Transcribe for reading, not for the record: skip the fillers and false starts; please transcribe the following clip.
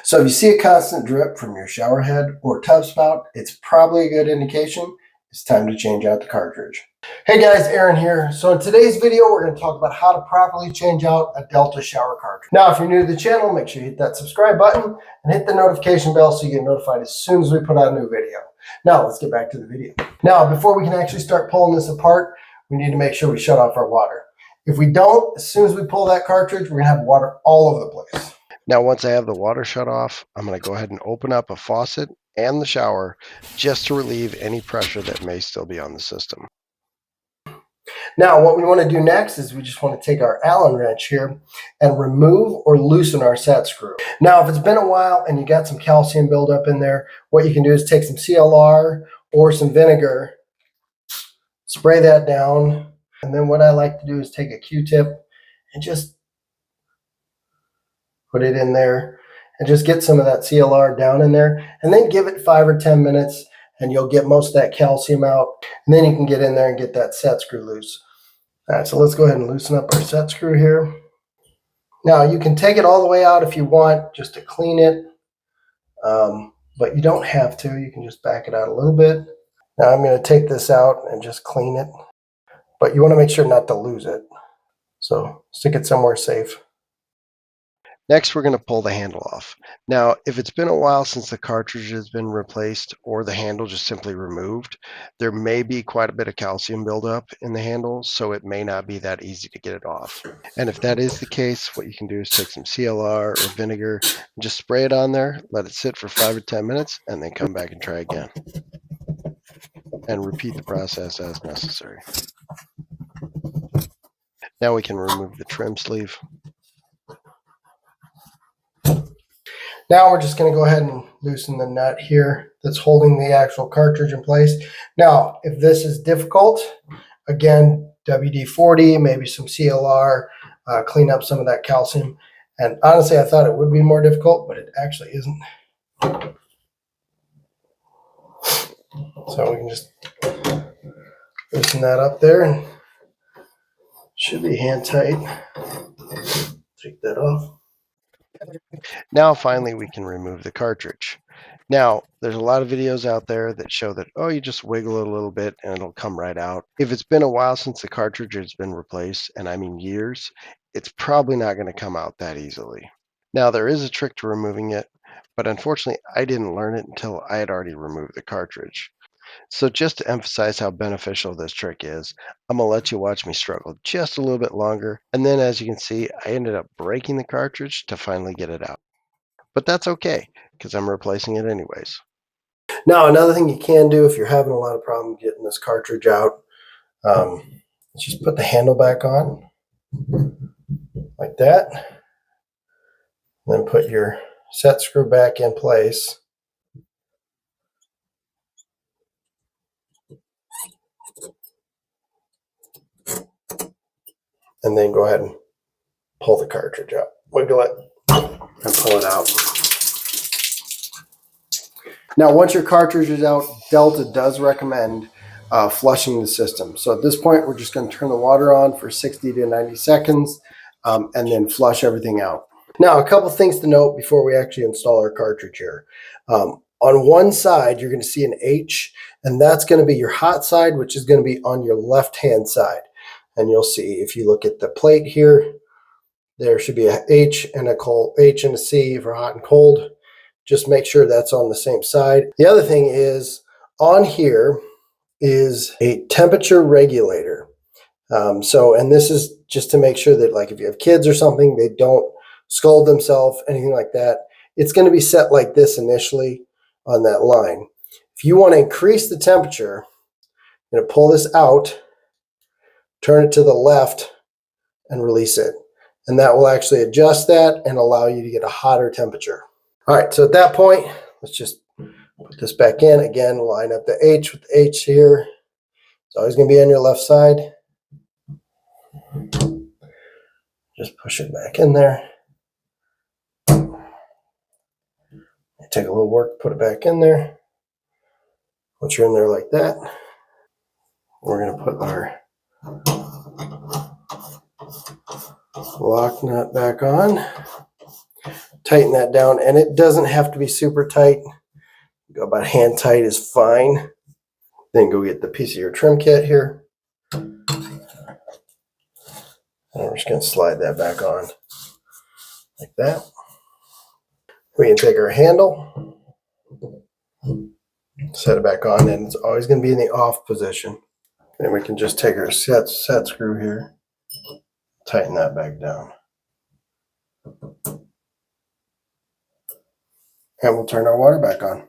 So if you see a constant drip from your shower head or tub spout, it's probably a good indication it's time to change out the cartridge. Hey guys, Aaron here. So in today's video, we're going to talk about how to properly change out a Delta shower cartridge. Now, if you're new to the channel, make sure you hit that subscribe button and hit the notification bell so you get notified as soon as we put out a new video. Now, let's get back to the video. Now, before we can actually start pulling this apart, we need to make sure we shut off our water. If we don't, as soon as we pull that cartridge, we're going to have water all over the place. Now, once I have the water shut off, I'm going to go ahead and open up a faucet and the shower just to relieve any pressure that may still be on the system. Now, what we want to do next is we just want to take our Allen wrench here and remove or loosen our set screw. Now, if it's been a while and you got some calcium buildup in there, what you can do is take some CLR or some vinegar, spray that down, and then what I like to do is take a Q-tip and just put it in there and just get some of that CLR down in there, and then give it 5 or 10 minutes and you'll get most of that calcium out, and then you can get in there and get that set screw loose. All right, so let's go ahead and loosen up our set screw here. Now, you can take it all the way out if you want, just to clean it, but you don't have to. You can just back it out a little bit. Now, I'm going to take this out and just clean it, but you want to make sure not to lose it. So stick it somewhere safe. Next, we're going to pull the handle off. Now, if it's been a while since the cartridge has been replaced or the handle just simply removed, there may be quite a bit of calcium buildup in the handle, so it may not be that easy to get it off. And if that is the case, what you can do is take some CLR or vinegar and just spray it on there, let it sit for 5 or 10 minutes, and then come back and try again. And repeat the process as necessary. Now we can remove the trim sleeve. Now we're just going to go ahead and loosen the nut here that's holding the actual cartridge in place. Now, if this is difficult, again, WD-40, maybe some CLR, clean up some of that calcium. And honestly, I thought it would be more difficult, but it actually isn't. So we can just loosen that up there, and should be hand tight. Take that off. Now, finally, we can remove the cartridge. Now, there's a lot of videos out there that show that, oh, you just wiggle it a little bit and it'll come right out. If it's been a while since the cartridge has been replaced, and I mean years, it's probably not going to come out that easily. Now, there is a trick to removing it, but unfortunately, I didn't learn it until I had already removed the cartridge. So just to emphasize how beneficial this trick is, I'm going to let you watch me struggle just a little bit longer. And then, as you can see, I ended up breaking the cartridge to finally get it out. But that's okay, because I'm replacing it anyways. Now, another thing you can do if you're having a lot of problem getting this cartridge out, just put the handle back on like that. Then put your set screw back in place. And then go ahead and pull the cartridge out. Wiggle it and pull it out. Now, once your cartridge is out, Delta does recommend flushing the system. So at this point, we're just going to turn the water on for 60 to 90 seconds and then flush everything out. Now, a couple things to note before we actually install our cartridge here. On one side, you're going to see an H, and that's going to be your hot side, which is going to be on your left-hand side. And you'll see if you look at the plate here, there should be a H and a H and a C for hot and cold. Just make sure that's on the same side. The other thing is on here is a temperature regulator. And this is just to make sure that, like, if you have kids or something, they don't scald themselves, anything like that. It's going to be set like this initially on that line. If you want to increase the temperature, you're going to pull this out, turn it to the left, and release it. And that will actually adjust that and allow you to get a hotter temperature. All right, so at that point, let's just put this back in. Again, line up the H with the H here. It's always going to be on your left side. Just push it back in there. Take a little work, put it back in there. Once you're in there like that, we're going to put our lock nut back on. tighten that down, and it doesn't have to be super tight. Go about hand tight is fine. Then go get the piece of your trim kit here. And we're just going to slide that back on like that. We can take our handle, set it back on, and it's always going to be in the off position. Then we can just take our set screw here, tighten that back down. And we'll turn our water back on.